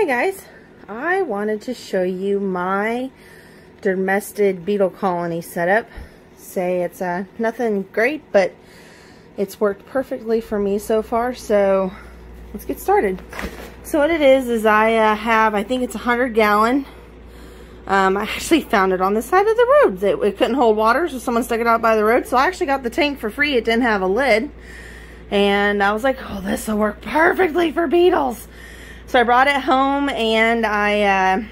Hi guys, I wanted to show you my Dermestid beetle colony setup. Say it's nothing great, but it's worked perfectly for me so far, so let's get started. So what it is I have, I think it's 100 gallon. I actually found it on the side of the road. It couldn't hold water, so someone stuck it out by the road, so I actually got the tank for free. It didn't have a lid, and I was like, oh, this will work perfectly for beetles. So I brought it home and I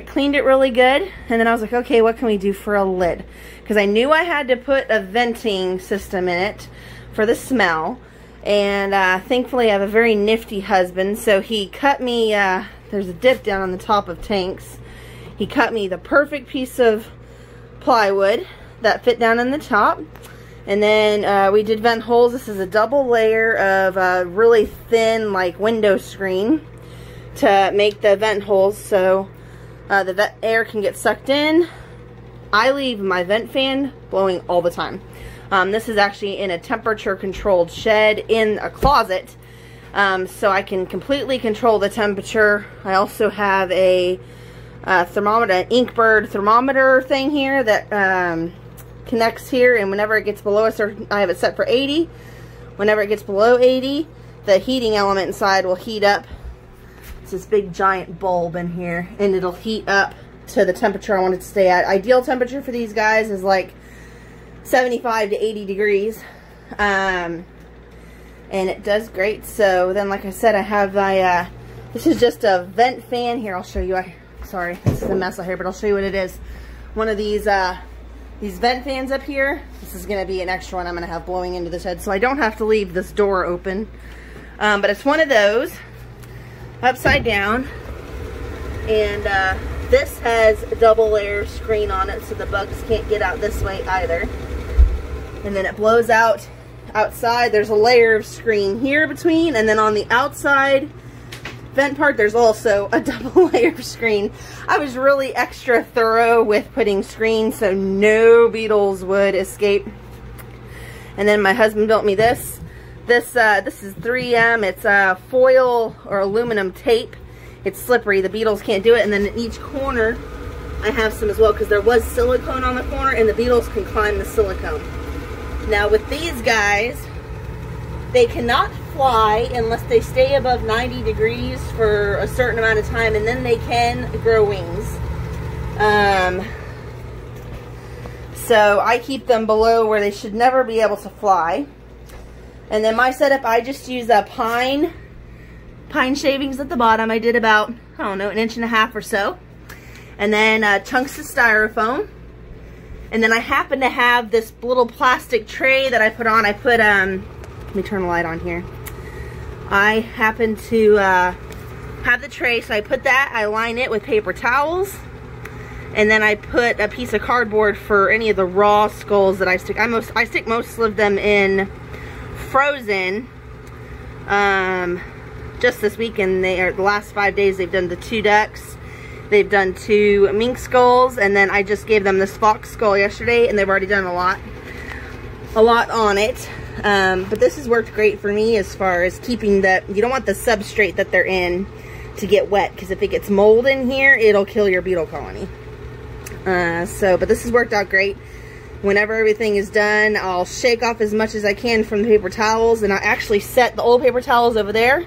cleaned it really good, and then I was like, okay, what can we do for a lid? Because I knew I had to put a venting system in it for the smell, and thankfully I have a very nifty husband, so he cut me, there's a dip down on the top of tanks. He cut me the perfect piece of plywood that fit down in the top. And then we did vent holes. This is a double layer of really thin, like, window screen to make the vent holes so the air can get sucked in. I leave my vent fan blowing all the time. This is actually in a temperature controlled shed in a closet, so I can completely control the temperature. I also have a thermometer, an Inkbird thermometer thing here that connects here, and whenever it gets below a certain, I have it set for 80. Whenever it gets below 80, the heating element inside will heat up. It's this big giant bulb in here, and it'll heat up to the temperature I want it to stay at. Ideal temperature for these guys is like 75 to 80 degrees. And it does great. So then, like I said, I have my, this is just a vent fan. Here, I'll show you. Sorry, this is a mess out here, but I'll show you what it is. One of these vent fans up here. This is going to be an extra one I'm going to have blowing into this head, so I don't have to leave this door open. But it's one of those, upside down, and this has a double layer screen on it, so the bugs can't get out this way either. And then it blows out outside. There's a layer of screen here between, and then on the outside vent part there's also a double layer of screen. I was really extra thorough with putting screens so no beetles would escape. And then my husband built me this. This is 3M. It's foil or aluminum tape. It's slippery. The beetles can't do it. And then in each corner I have some as well, because there was silicone on the corner and the beetles can climb the silicone. Now with these guys, they cannot fly unless they stay above 90 degrees for a certain amount of time, and then they can grow wings. So I keep them below where they should never be able to fly. And then my setup, I just use pine shavings at the bottom. I did about, I don't know, 1.5 inches or so. And then chunks of styrofoam. And then I happen to have this little plastic tray that I put on. I put, let me turn the light on here. I happen to have the tray, so I put that, I line it with paper towels, and then I put a piece of cardboard for any of the raw skulls that I stick. I stick most of them in frozen. Just this weekend, the last 5 days, they've done the 2 ducks. They've done 2 mink skulls, and then I just gave them this fox skull yesterday, and they've already done a lot on it. But this has worked great for me as far as keeping the, you don't want the substrate that they're in to get wet, because if it gets mold in here, it'll kill your beetle colony. But this has worked out great. Whenever everything is done, I'll shake off as much as I can from the paper towels, and I actually set the old paper towels over there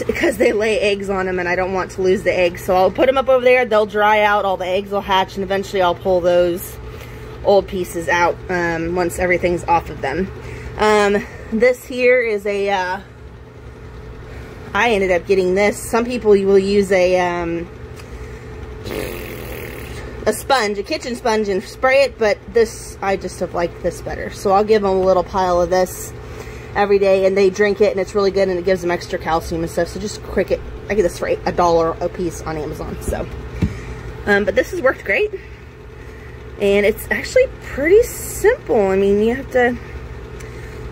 because they lay eggs on them and I don't want to lose the eggs. So I'll put them up over there, they'll dry out, all the eggs will hatch, and eventually I'll pull those old pieces out once everything's off of them. This here is a, I ended up getting this. Some people will use a sponge, a kitchen sponge, and spray it, but this, I just have liked this better. So I'll give them a little pile of this every day, and they drink it, and it's really good, and it gives them extra calcium and stuff. So just quick it. I get this for $1 a piece on Amazon. So, but this has worked great, and it's actually pretty simple. I mean, you have to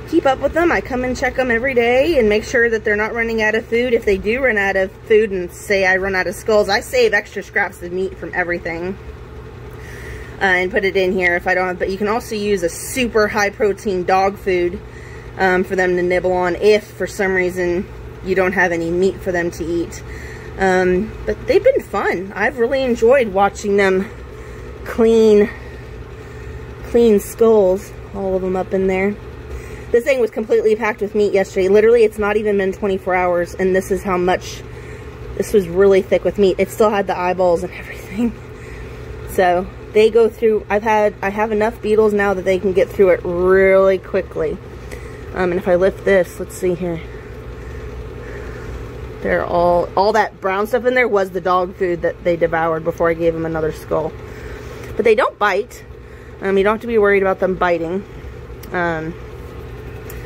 keep up with them. I come and check them every day and make sure that they're not running out of food. If they do run out of food, and say I run out of skulls, I save extra scraps of meat from everything and put it in here if I don't have. But you can also use a super high protein dog food for them to nibble on if for some reason you don't have any meat for them to eat. But they've been fun. I've really enjoyed watching them clean skulls, all of them up in there. This thing was completely packed with meat yesterday. Literally, it's not even been 24 hours, and this is how much, this was really thick with meat. It still had the eyeballs and everything. So, they go through, I have enough beetles now that they can get through it really quickly. And if I lift this, let's see here. They're all that brown stuff in there was the dog food that they devoured before I gave them another skull. But they don't bite. You don't have to be worried about them biting.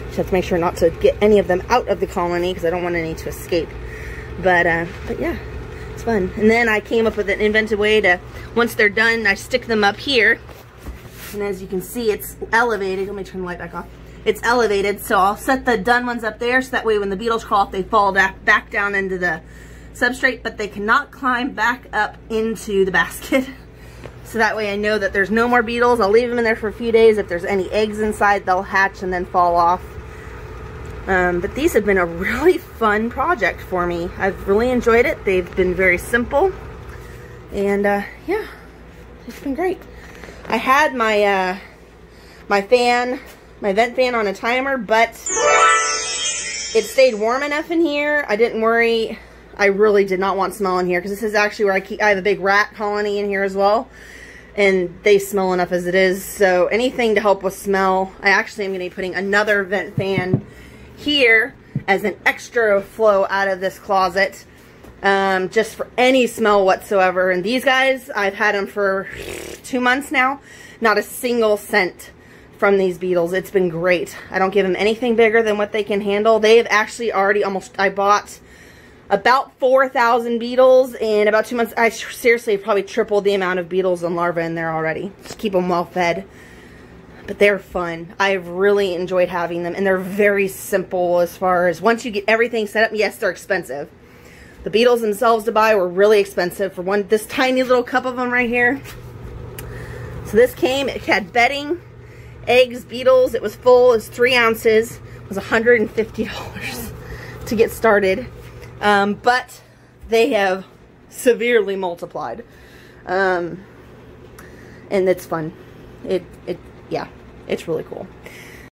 Just have to make sure not to get any of them out of the colony because I don't want any to escape. But yeah, it's fun. And then I came up with an inventive way to, once they're done, I stick them up here. And as you can see, it's elevated. Let me turn the light back off. It's elevated, so I'll set the done ones up there so that way when the beetles crawl off, they fall back down into the substrate, but they cannot climb back up into the basket. So that way I know that there's no more beetles. I'll leave them in there for a few days. If there's any eggs inside, they'll hatch and then fall off. But these have been a really fun project for me. I've really enjoyed it. They've been very simple. And yeah, it's been great. I had my my vent fan on a timer, but it stayed warm enough in here. I didn't worry. I really did not want smell in here because this is actually where I have a big rat colony in here as well. And they smell enough as it is. So anything to help with smell. I actually am going to be putting another vent fan here as an extra flow out of this closet. Just for any smell whatsoever. And these guys, I've had them for 2 months now. Not a single scent from these beetles. It's been great. I don't give them anything bigger than what they can handle. They've actually already I bought about 4,000 beetles in about 2 months. I seriously probably tripled the amount of beetles and larvae in there already. Just keep them well fed. But they're fun. I've really enjoyed having them, and they're very simple as far as once you get everything set up. Yes, they're expensive. The beetles themselves to buy were really expensive for this tiny little cup of them right here. So this came, it had bedding, eggs, beetles, it was full, it was 3 ounces, it was $150 to get started. But they have severely multiplied. And it's fun. Yeah, it's really cool.